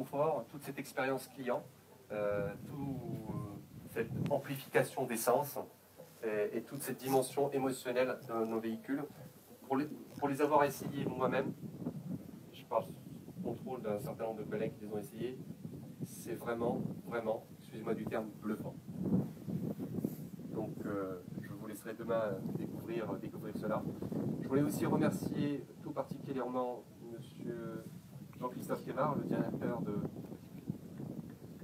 confort, toute cette expérience client, toute cette amplification des sens et toute cette dimension émotionnelle de nos véhicules. Pour les avoir essayés moi-même, je parle sous contrôle d'un certain nombre de collègues qui les ont essayés, c'est vraiment, excusez-moi du terme, bluffant. Donc je vous laisserai demain découvrir cela. Je voulais aussi remercier tout particulièrement M. Jean-Christophe Kémar, le directeur de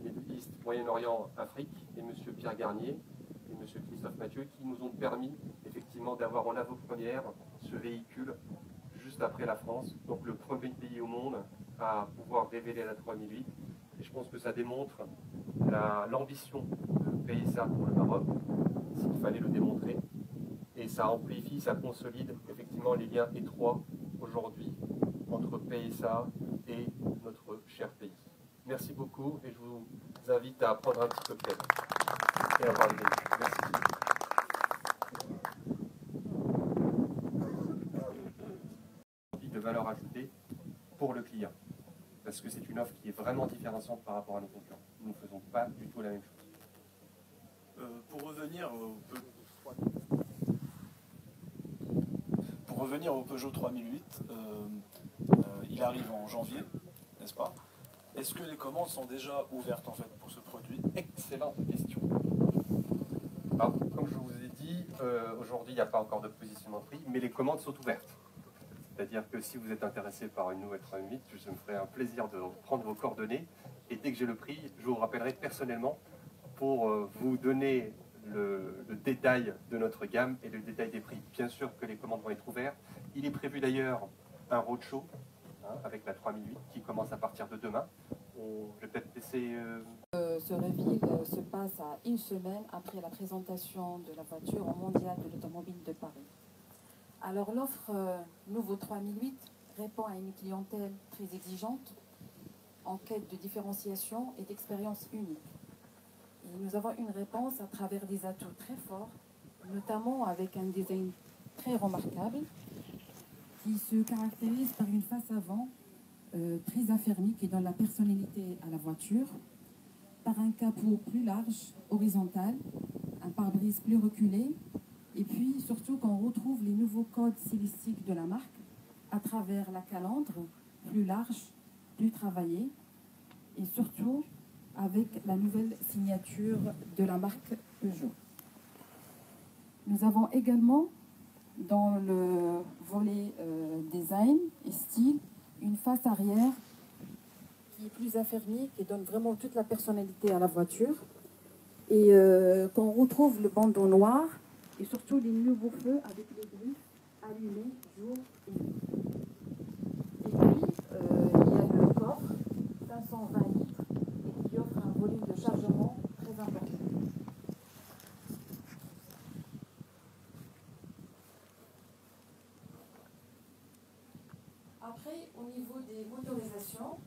Middle East, Moyen-Orient, Afrique, et M. Pierre Garnier et M. Christophe Mathieu, qui nous ont permis effectivement d'avoir en avant-première ce véhicule juste après la France, donc le premier pays au monde à pouvoir révéler la 3008. Et je pense que ça démontre l'ambition de PSA pour le Maroc, s'il fallait le démontrer. Et ça amplifie, ça consolide effectivement les liens étroits aujourd'hui entre PSA et notre cher pays. Merci beaucoup et je vous invite à prendre un petit cocktail et à voir le véhicule. Merci. De valeur ajoutée pour le client, parce que c'est une offre qui est vraiment différenciante par rapport à nos concurrents. Nous ne faisons pas du tout la même chose. Pour revenir au Peugeot 3008, il arrive en janvier, n'est-ce pas? Est-ce que les commandes sont déjà ouvertes en fait pour ce produit? Excellente question. Alors, comme je vous ai dit, aujourd'hui il n'y a pas encore de positionnement de prix, mais les commandes sont ouvertes. C'est-à-dire que si vous êtes intéressé par une nouvelle 3008, je me ferai un plaisir de prendre vos coordonnées et dès que j'ai le prix, je vous rappellerai personnellement pour vous donner le détail de notre gamme et le détail des prix. Bien sûr que les commandes vont être ouvertes. Il est prévu d'ailleurs un roadshow avec la 3008 qui commence à partir de demain. Je vais peut-être laisser... Ce reveal se passe à une semaine après la présentation de la voiture au Mondial de l'automobile de Paris. Alors l'offre Nouveau 3008 répond à une clientèle très exigeante, en quête de différenciation et d'expérience unique. Et nous avons une réponse à travers des atouts très forts, notamment avec un design très remarquable qui se caractérise par une face avant très affermie qui donne la personnalité à la voiture, par un capot plus large, horizontal, un pare-brise plus reculé, et puis surtout qu'on retrouve les nouveaux codes stylistiques de la marque à travers la calandre plus large, plus travaillée, et surtout avec la nouvelle signature de la marque Peugeot. Nous avons également dans le volet design et style une face arrière qui est plus affermie, qui donne vraiment toute la personnalité à la voiture, et qu'on retrouve le bandeau noir et surtout les nouveaux feux avec les griffes allumées jour et nuit. Et puis il y a le corps 520 litres et qui offre un volume de chargement très important. Après, au niveau des motorisations,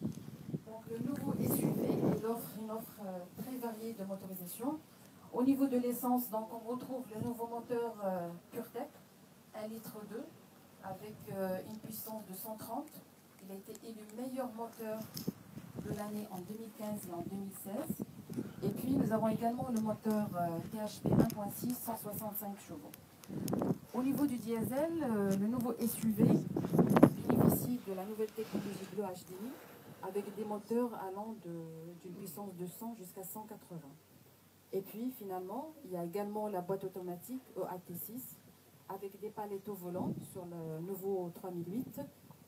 donc le nouveau SUV, il offre une offre très variée de motorisation. Au niveau de l'essence, donc on retrouve le nouveau moteur PureTech, 1,2 litre avec une puissance de 130. Il a été élu meilleur moteur de l'année en 2015 et en 2016. Et puis nous avons également le moteur PHP 1.6, 165 chevaux. Au niveau du diesel, le nouveau SUV bénéficie de la nouvelle technologie Bleu HDI avec des moteurs allant d'une puissance de 100 jusqu'à 180. Et puis finalement, il y a également la boîte automatique AT6 avec des palettes au volant sur le nouveau 3008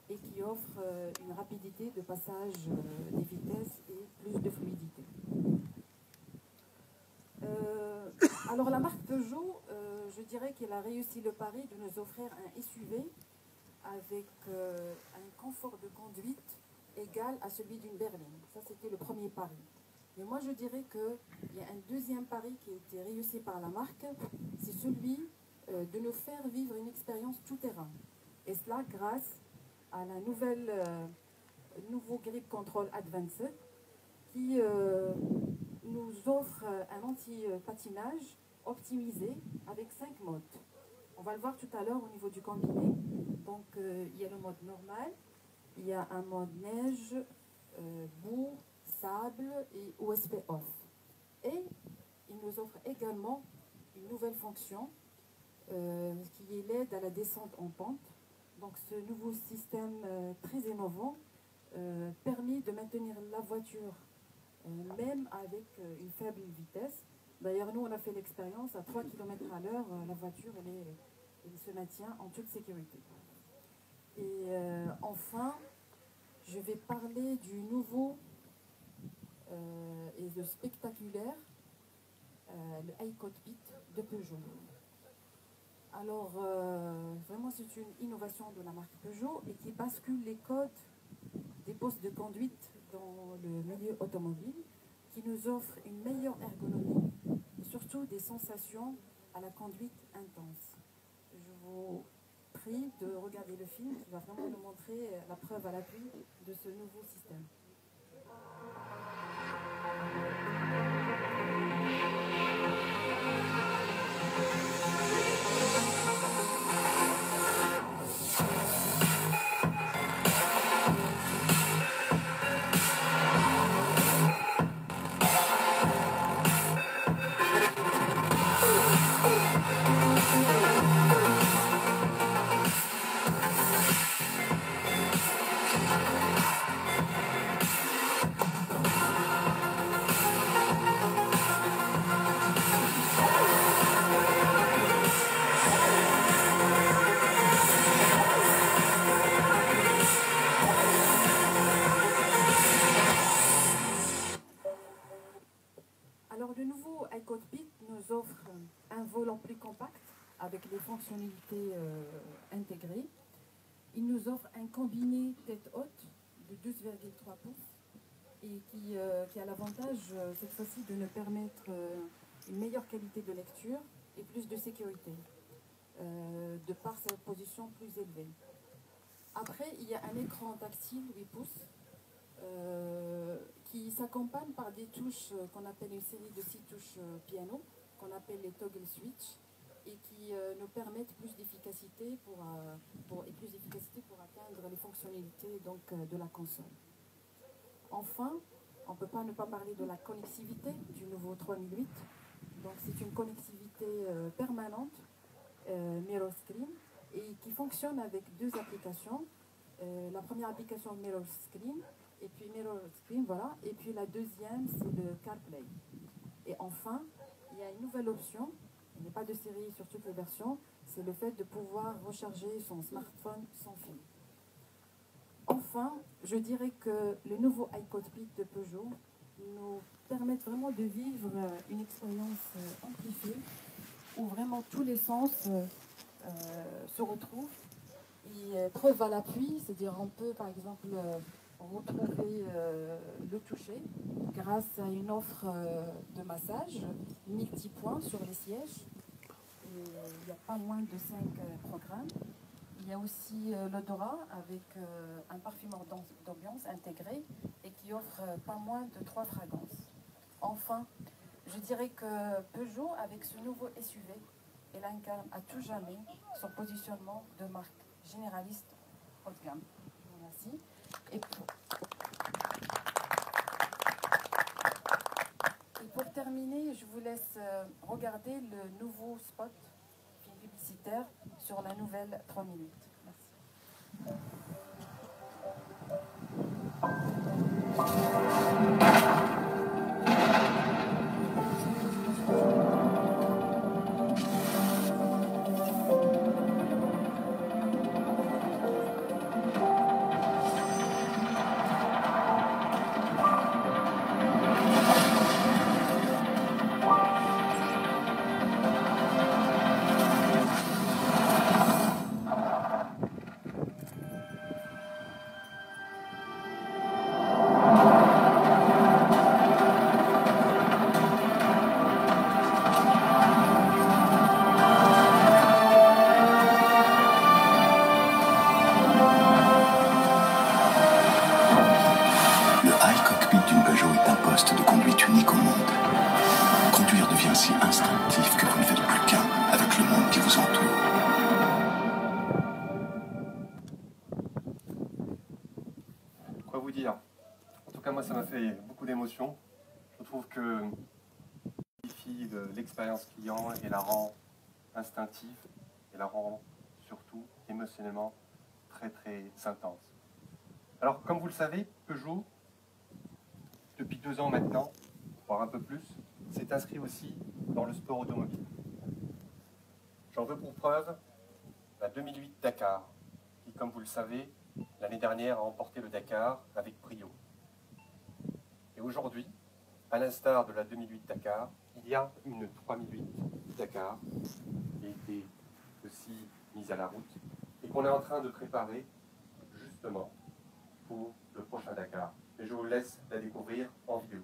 et qui offre une rapidité de passage des vitesses et plus de fluidité. Alors la marque Peugeot, je dirais qu'elle a réussi le pari de nous offrir un SUV avec un confort de conduite égal à celui d'une berline. Ça, c'était le premier pari. Mais moi, je dirais qu'il y a un deuxième pari qui a été réussi par la marque, c'est celui de nous faire vivre une expérience tout-terrain. Et cela grâce à la nouveau Grip Control Advanced qui nous offre un anti-patinage optimisé avec 5 modes. On va le voir tout à l'heure au niveau du combiné. Donc, il y a le mode normal, il y a un mode neige, boue, câble et USB off. Et il nous offre également une nouvelle fonction qui est l'aide à la descente en pente. Donc ce nouveau système très innovant permet de maintenir la voiture même avec une faible vitesse. D'ailleurs, nous, on a fait l'expérience, à 3 km à l'heure, la voiture, elle se maintient en toute sécurité. Et enfin, je vais parler du nouveau et de spectaculaire, le iCockpit de Peugeot. Alors, vraiment, c'est une innovation de la marque Peugeot et qui bascule les codes des postes de conduite dans le milieu automobile, qui nous offre une meilleure ergonomie et surtout des sensations à la conduite intense. Je vous prie de regarder le film qui va vraiment nous montrer la preuve à l'appui de ce nouveau système. Alors le nouveau iCockpit nous offre un volant plus compact avec les fonctionnalités intégrées. Il nous offre un combiné tête haute de 12,3 pouces et qui a l'avantage cette fois-ci de nous permettre une meilleure qualité de lecture et plus de sécurité de par sa position plus élevée. Après, il y a un écran tactile 8 pouces qui s'accompagne par des touches qu'on appelle une série de 6 touches piano, qu'on appelle les toggle switch, et qui nous permettent plus d'efficacité pour atteindre les fonctionnalités donc, de la console. Enfin, on ne peut pas ne pas parler de la connectivité du nouveau 3008. Donc c'est une connectivité permanente, Mirror Screen, et qui fonctionne avec deux applications. La première application Mirror Screen, et puis Mirror Screen, voilà, et puis la deuxième c'est le CarPlay. Et enfin, il y a une nouvelle option, il n'y a pas de série sur toutes les versions, c'est le fait de pouvoir recharger son smartphone sans fil. Enfin, je dirais que le nouveau iCockpit de Peugeot nous permet vraiment de vivre une expérience amplifiée où vraiment tous les sens se retrouvent. Et preuve à l'appui, c'est-à-dire on peut par exemple retrouver le toucher grâce à une offre de massage multipoints sur les sièges. Et il n'y a pas moins de 5 programmes. Il y a aussi l'odorat avec un parfumeur d'ambiance intégré et qui offre pas moins de 3 fragrances. Enfin, je dirais que Peugeot, avec ce nouveau SUV, elle incarne à tout jamais son positionnement de marque généraliste haut de gamme. Merci. Et pour terminer, je vous laisse regarder le nouveau spot publicitaire sur la nouvelle 3008. beaucoup d'émotions. Je trouve que modifie l'expérience client et la rend instinctive et la rend surtout émotionnellement très très intense. Alors comme vous le savez, Peugeot, depuis 2 ans maintenant, voire un peu plus, s'est inscrit aussi dans le sport automobile. J'en veux pour preuve la 2008 Dakar, qui comme vous le savez, l'année dernière a remporté le Dakar avec brio. Et aujourd'hui, à l'instar de la 2008 Dakar, il y a une 3008 Dakar qui a été aussi mise à la route et qu'on est en train de préparer justement pour le prochain Dakar. Et je vous laisse la découvrir en vidéo.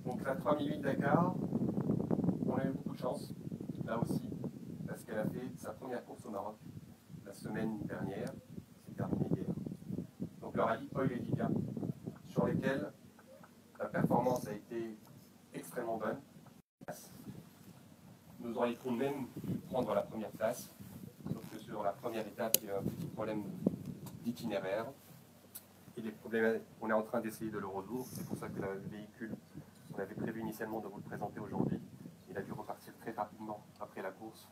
Donc la 3008 Dakar, on a eu beaucoup de chance, là aussi, parce qu'elle a fait sa première course au Maroc la semaine dernière, c'est terminé hier. Donc le rallye Oil et Liga, sur lesquels la performance a été extrêmement bonne. Nous aurions même pu prendre la première place, sauf que sur la première étape, il y a un petit problème d'itinéraire. Et les problèmes, on est en train d'essayer de le résoudre, c'est pour ça que le véhicule, on avait prévu initialement de vous le présenter aujourd'hui. Il a dû repartir très rapidement après la course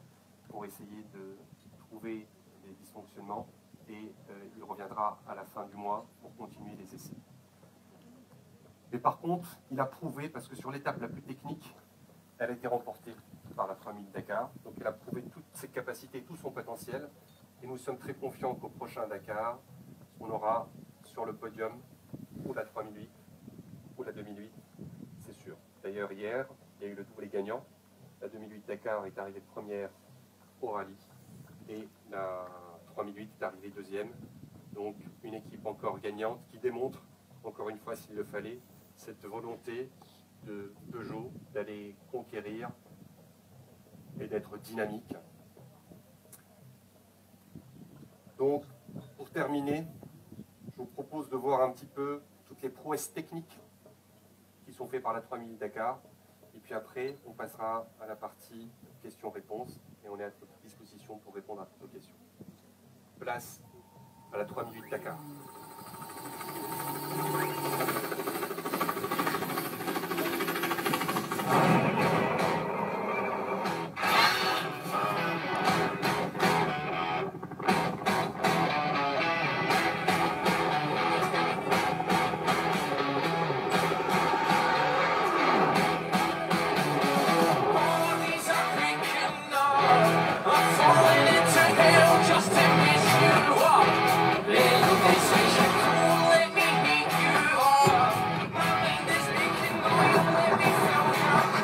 pour essayer de trouver des dysfonctionnements et il reviendra à la fin du mois pour continuer les essais. Mais par contre, il a prouvé, parce que sur l'étape la plus technique, elle a été remportée par la 3000 Dakar, donc elle a prouvé toutes ses capacités, tout son potentiel, et nous sommes très confiants qu'au prochain Dakar, on aura sur le podium ou la 3008 ou la 2008, c'est sûr. D'ailleurs, hier, il y a eu le doublé gagnant. La 2008 Dakar est arrivée première au rallye et la 3008 est arrivée deuxième. Donc, une équipe encore gagnante qui démontre, encore une fois, s'il le fallait, cette volonté de Peugeot d'aller conquérir et d'être dynamique. Donc, pour terminer, je vous propose de voir un petit peu toutes les prouesses techniques qui sont faites par la 3000 Dakar. Et puis après, on passera à la partie questions-réponses et on est à votre disposition pour répondre à toutes vos questions. Place à la 3008 Dakar. Let me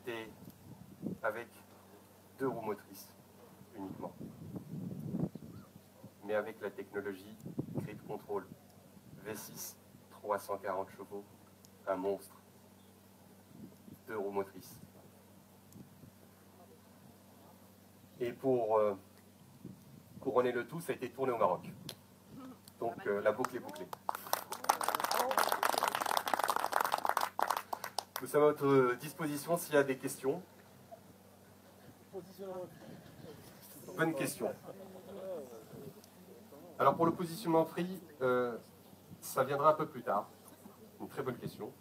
c'était avec 2 roues motrices uniquement. Mais avec la technologie Grid Control V6, 340 chevaux, un monstre, 2 roues motrices. Et pour couronner le tout, ça a été tourné au Maroc. Donc la boucle est bouclée. Nous sommes à votre disposition s'il y a des questions. Bonne question. Alors pour le positionnement free, ça viendra un peu plus tard. Une très bonne question.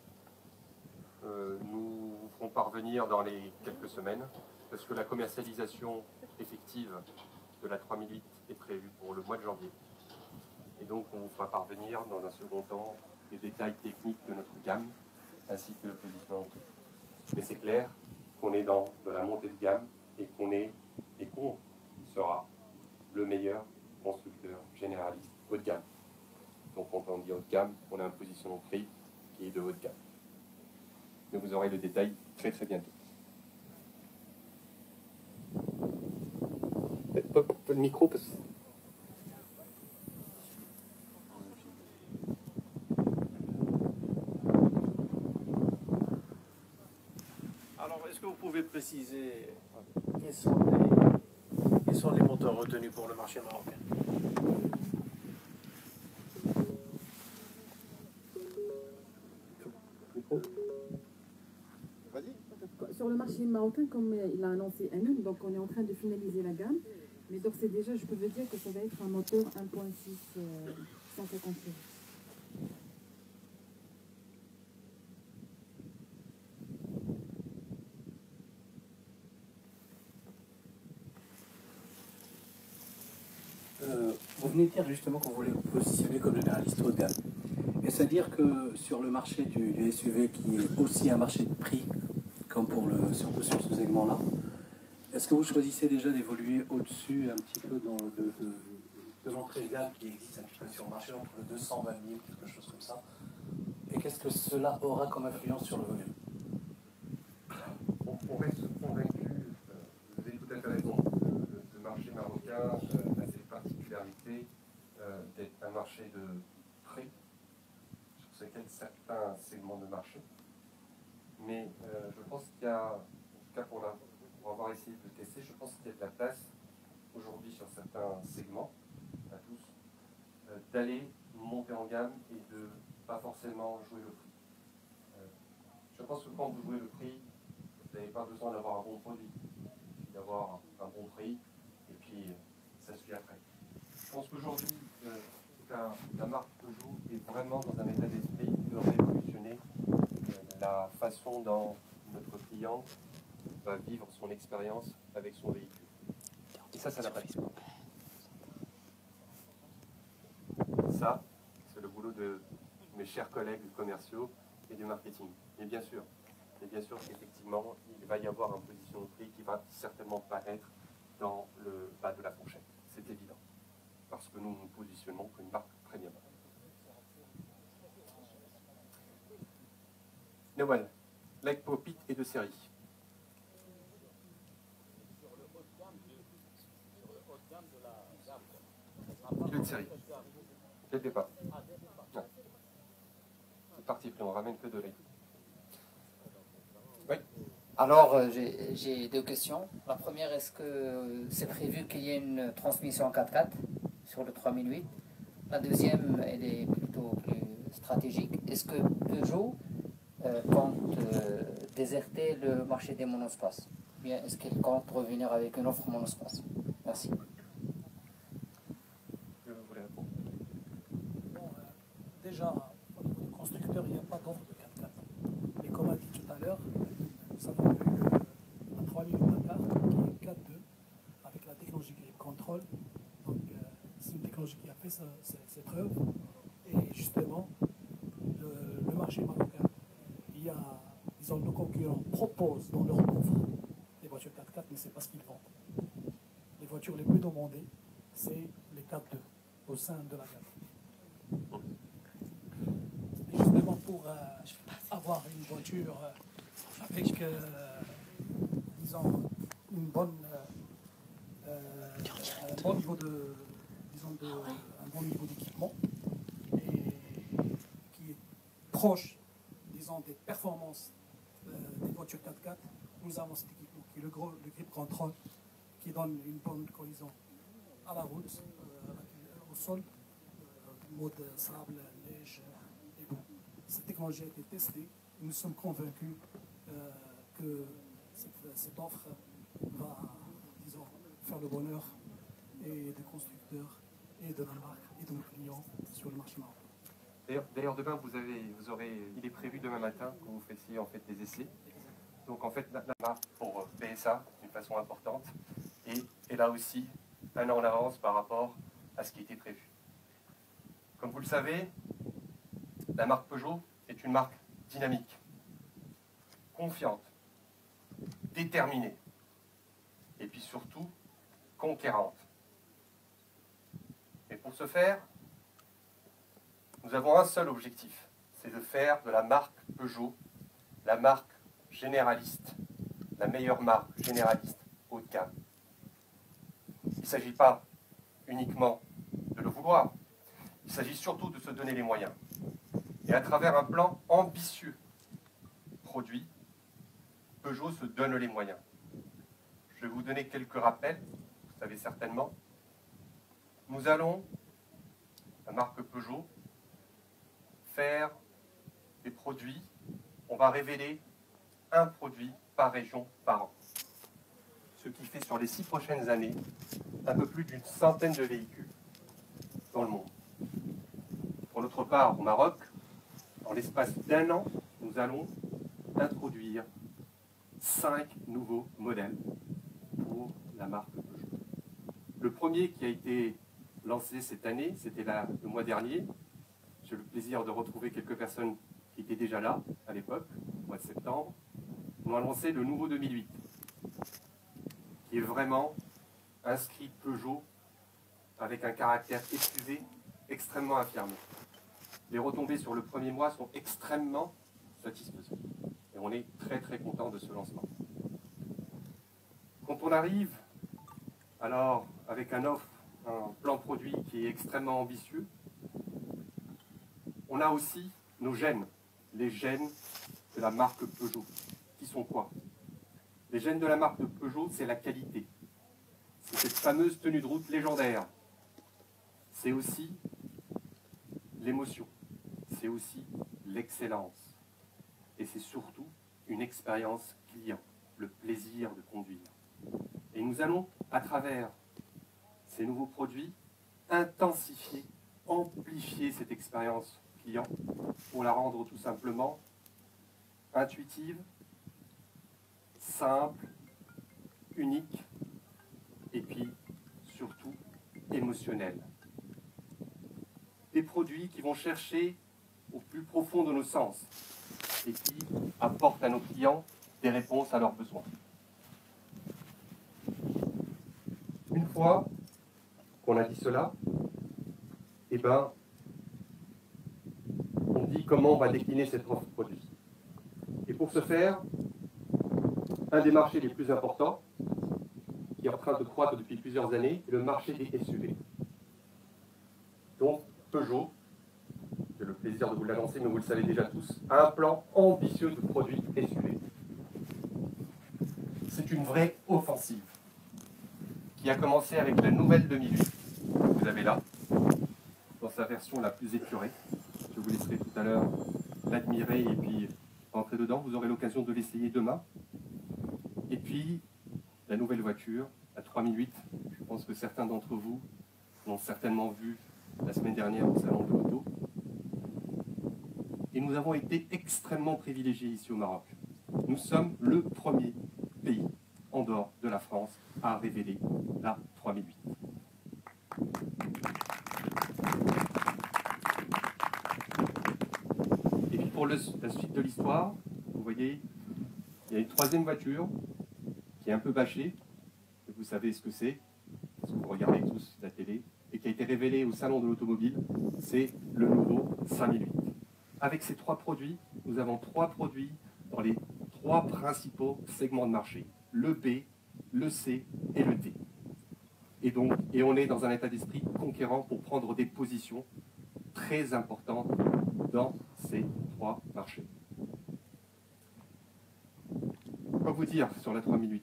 Nous vous ferons parvenir dans les quelques semaines, parce que la commercialisation effective de la 3008 est prévue pour le mois de janvier. Et donc on vous fera parvenir dans un second temps les détails techniques de notre gamme, ainsi que le positionnement free. Mais c'est clair qu'on est dans de la montée de gamme et qu'on sera le meilleur constructeur généraliste haut de gamme. Donc quand on dit haut de gamme, on a un positionnement prix qui est de haut de gamme. Mais vous aurez le détail très très bientôt. Pas le micro parce que... Alors, est-ce que vous pouvez préciser quels sont les moteurs retenus pour le marché marocain? Sur le marché marocain, comme il a annoncé Amin, donc on est en train de finaliser la gamme. Mais d'ores et déjà, je peux vous dire que ça va être un moteur 1.6 150 chevaux. Vous venez de dire justement qu'on voulait vous positionner comme généraliste haut de gamme. Et c'est-à-dire que sur le marché du SUV, qui est aussi un marché de prix, comme sur ce segment-là, est-ce que vous choisissez déjà d'évoluer au-dessus un petit peu de l'entrée de gamme qui existe un petit peu sur le marché, entre le 220 000, quelque chose comme ça? Et qu'est-ce que cela aura comme influence sur le volume? On reste convaincu, vous avez tout à fait raison, le marché marocain a cette particularité d'être un marché de prix, sur lequel certains segments de marché. Mais je pense qu'il y a, en tout cas pour avoir essayé de tester, je pense qu'il y a de la place aujourd'hui sur certains segments, à tous, d'aller monter en gamme et de pas forcément jouer le prix. Je pense que quand vous jouez le prix, vous n'avez pas besoin d'avoir un bon produit, il suffit d'avoir un bon prix et puis ça suit après. Je pense qu'aujourd'hui, la marque Peugeot est vraiment dans un état d'esprit de révolutionner la façon dont notre client va vivre son expérience avec son véhicule. Et ça n'a pas de prix. Ça, c'est le boulot de mes chers collègues commerciaux et du marketing. Et bien sûr qu'effectivement, il va y avoir un position de prix qui va certainement pas être dans le bas de la fourchette. C'est évident. Parce que nous nous positionnons comme une marque premium. Noël, like Popit et de série. Il est de série. Dès le départ. Non. C'est parti pris, on ramène que de l'aigle. Oui. Alors, j'ai 2 questions. La première, est-ce que c'est prévu qu'il y ait une transmission 4x4 sur le 3008? La deuxième, elle est plutôt plus stratégique. Est-ce que Peugeot compte déserter le marché des monospaces? Ou bien est-ce qu'elle compte revenir avec une offre monospace? Merci. Je voulais répondre. Bon, déjà, au niveau du constructeur, il n'y a pas d'offre de 4x4. Mais comme a dit tout à l'heure, nous avons eu un 3000 Dakar qui est 4.2 avec la technologie Grip Control. Donc, c'est une technologie qui a fait ses preuves. Et justement, le marché marocain, nos concurrents proposent dans leur offre des voitures 4x4, mais ce n'est pas ce qu'ils vendent. Les voitures les plus demandées, c'est les 4.2 au sein de la gamme. Et justement, pour avoir une voiture avec un bon niveau d'équipement et qui est proche, disons, des performances des voitures 4x4. Nous avons cet équipement qui est le grip control, qui donne une bonne cohésion à la route, au sol, mode sable, neige et boue. Cette technologie a été testée. Nous sommes convaincus que cette offre va, disons, faire le bonheur et des constructeurs et de la marque et de nos clients sur le marché marocain. D'ailleurs, demain, il est prévu demain matin que vous fassiez en fait des essais. Donc en fait, la marque pour PSA d'une façon importante et là aussi un an en avance par rapport à ce qui était prévu. Comme vous le savez, la marque Peugeot est une marque dynamique, confiante, déterminée et puis surtout conquérante. Et pour ce faire, nous avons un seul objectif, c'est de faire de la marque Peugeot la marque généraliste, la meilleure marque généraliste haut de gamme. Il ne s'agit pas uniquement de le vouloir, il s'agit surtout de se donner les moyens. Et à travers un plan ambitieux produit, Peugeot se donne les moyens. Je vais vous donner quelques rappels, vous savez certainement. Nous allons, la marque Peugeot, faire des produits, on va révéler un produit par région par an. Ce qui fait sur les 6 prochaines années un peu plus d'une centaine de véhicules dans le monde. Pour notre part, au Maroc, en l'espace d'un an, nous allons introduire 5 nouveaux modèles pour la marque Peugeot. Le premier qui a été lancé cette année, c'était le mois dernier. J'ai le plaisir de retrouver quelques personnes qui étaient déjà là à l'époque, au mois de septembre. On a lancé le nouveau 2008, qui est vraiment inscrit Peugeot avec un caractère SUV extrêmement affirmé. Les retombées sur le premier mois sont extrêmement satisfaisantes. Et on est très très content de ce lancement. Quand on arrive, alors, avec un plan produit qui est extrêmement ambitieux, on a aussi nos gènes, les gènes de la marque Peugeot. Qui sont quoi? Les gènes de la marque Peugeot, c'est la qualité. C'est cette fameuse tenue de route légendaire. C'est aussi l'émotion. C'est aussi l'excellence. Et c'est surtout une expérience client, le plaisir de conduire. Et nous allons, à travers ces nouveaux produits, intensifier, amplifier cette expérience client pour la rendre tout simplement intuitive, simple, unique et puis surtout émotionnelle. Des produits qui vont chercher au plus profond de nos sens et qui apportent à nos clients des réponses à leurs besoins. Une fois qu'on a dit cela, eh ben, on dit comment on va décliner cette offre produit. Et pour ce faire, un des marchés les plus importants, qui est en train de croître depuis plusieurs années, est le marché des SUV. Donc, Peugeot, j'ai le plaisir de vous l'annoncer, mais vous le savez déjà tous, a un plan ambitieux de produits SUV. C'est une vraie offensive qui a commencé avec la nouvelle 2008, que vous avez là, dans sa version la plus épurée. Je vous laisserai tout à l'heure l'admirer et puis rentrer dedans. Vous aurez l'occasion de l'essayer demain. Et puis, la nouvelle voiture, la 3008, je pense que certains d'entre vous l'ont certainement vue la semaine dernière au Salon de l'Auto. Et nous avons été extrêmement privilégiés ici au Maroc. Nous sommes le premier pays en dehors de la France à révéler la 3008. Et puis pour la suite de l'histoire, vous voyez, il y a une troisième voiture qui est un peu bâchée, vous savez ce que c'est, parce que vous regardez tous la télé, et qui a été révélée au Salon de l'Automobile, c'est le nouveau 5008. Avec ces 3 produits, nous avons 3 produits dans les 3 principaux segments de marché, le B, le C et le D. Et on est dans un état d'esprit conquérant pour prendre des positions très importantes dans ces trois marchés. Quoi vous dire sur la 3008?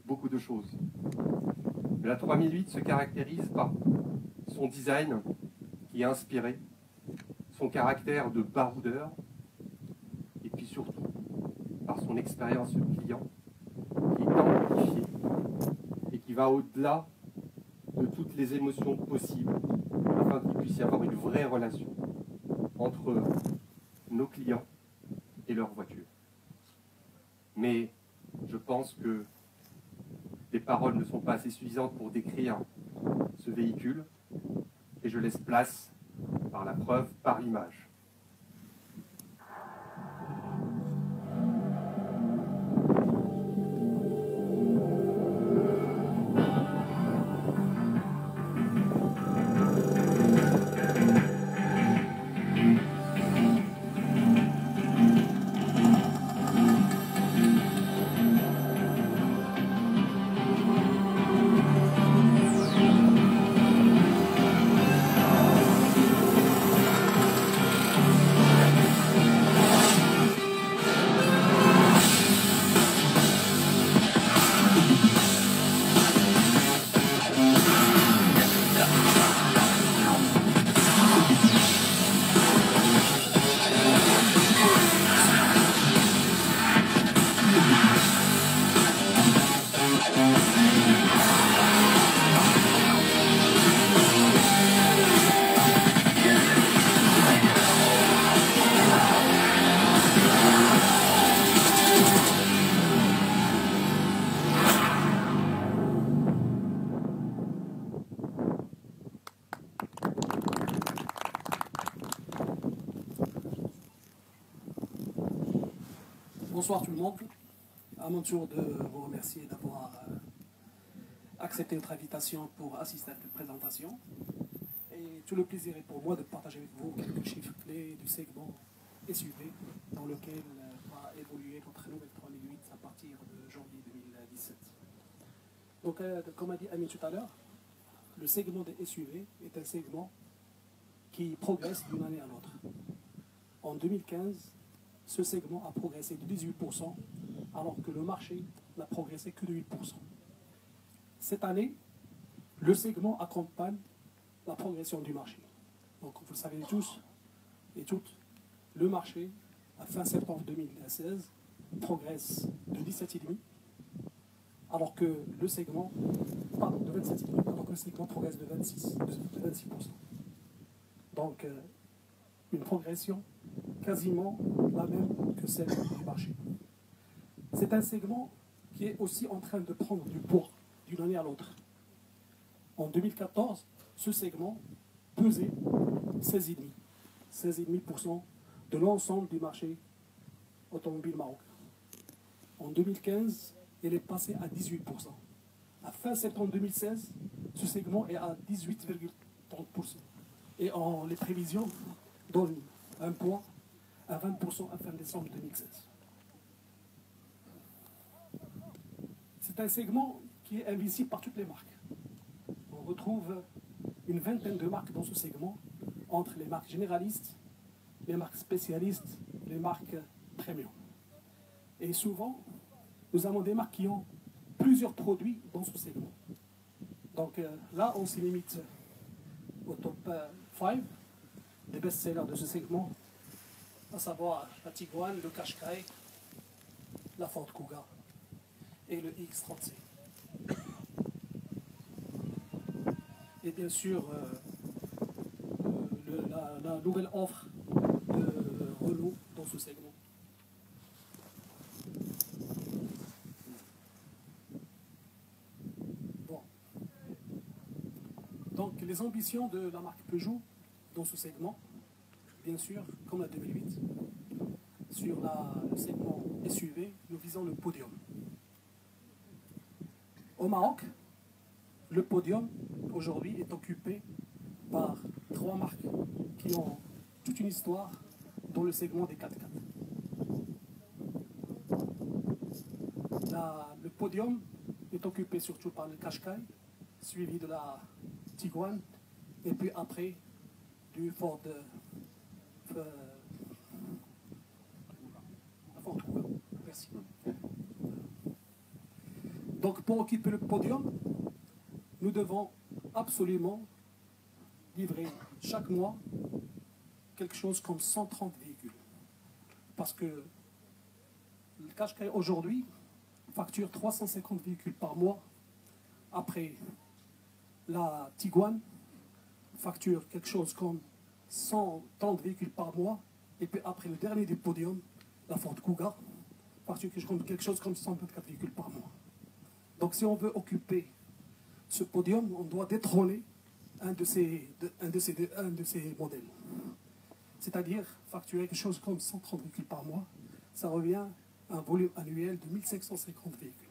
Beaucoup de choses. Mais la 3008 se caractérise par son design qui est inspiré, son caractère de baroudeur, et puis surtout par son expérience client qui est amplifiée et qui va au-delà de toutes les émotions possibles afin qu'il puisse y avoir une vraie relation entre nos clients et leur voiture. Mais je pense que les paroles ne sont pas assez suffisantes pour décrire ce véhicule et je laisse place, par la preuve, par l'image. Bonsoir tout le monde. À mon tour de vous remercier d'avoir accepté notre invitation pour assister à cette présentation. Et tout le plaisir est pour moi de partager avec vous quelques chiffres clés du segment SUV dans lequel va évoluer notre nouvelle 3008 à partir de janvier 2017. Donc, comme a dit Ami tout à l'heure, le segment des SUV est un segment qui progresse d'une année à l'autre. En 2015, ce segment a progressé de 18%, alors que le marché n'a progressé que de 8%. Cette année, le segment accompagne la progression du marché. Donc, vous le savez tous et toutes, le marché, à fin septembre 2016, progresse de 17,5%, alors que le segment, pardon, de 27,5%, alors que le segment progresse de 26%. Donc, une progression quasiment la même que celle du marché. C'est un segment qui est aussi en train de prendre du poids d'une année à l'autre. En 2014, ce segment pesait 16,5% de l'ensemble du marché automobile marocain. En 2015, il est passé à 18%. À fin septembre 2016, ce segment est à 18,30%. Et les prévisions donnent un poids à 20% à fin décembre 2016. C'est un segment qui est invisible par toutes les marques. On retrouve une vingtaine de marques dans ce segment, entre les marques généralistes, les marques spécialistes, les marques premium. Et souvent, nous avons des marques qui ont plusieurs produits dans ce segment. Donc là, on se limite au top 5 des best-sellers de ce segment, à savoir la Tiguan, le Qashqai, la Ford Kuga et le X30C. Et bien sûr, la nouvelle offre de Renault dans ce segment. Bon. Donc les ambitions de la marque Peugeot dans ce segment, bien sûr, comme la 2008, sur le segment SUV, nous visons le podium. Au Maroc, le podium, aujourd'hui, est occupé par 3 marques qui ont toute une histoire dans le segment des 4x4. Le podium est occupé surtout par le Qashqai, suivi de la Tiguan, et puis après du Ford Kuga. Merci. Donc pour occuper le podium, nous devons absolument livrer chaque mois quelque chose comme 130 véhicules. Parce que le Qashqai aujourd'hui facture 350 véhicules par mois. Après, la Tiguan facture quelque chose comme 130 véhicules par mois. Et puis après, le dernier du podium, la Ford Kuga, facture quelque chose comme 124 véhicules par mois. Donc si on veut occuper ce podium, on doit détrôner un de ces modèles. C'est-à-dire facturer quelque chose comme 130 véhicules par mois. Ça revient à un volume annuel de 1550 véhicules.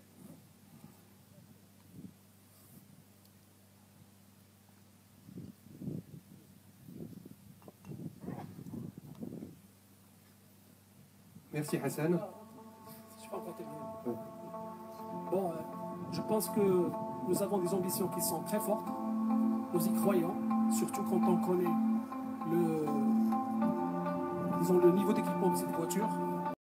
Merci Hassan. Je peux encore terminer. Bon, je pense que nous avons des ambitions qui sont très fortes. Nous y croyons, surtout quand on connaît le niveau d'équipement de cette voiture.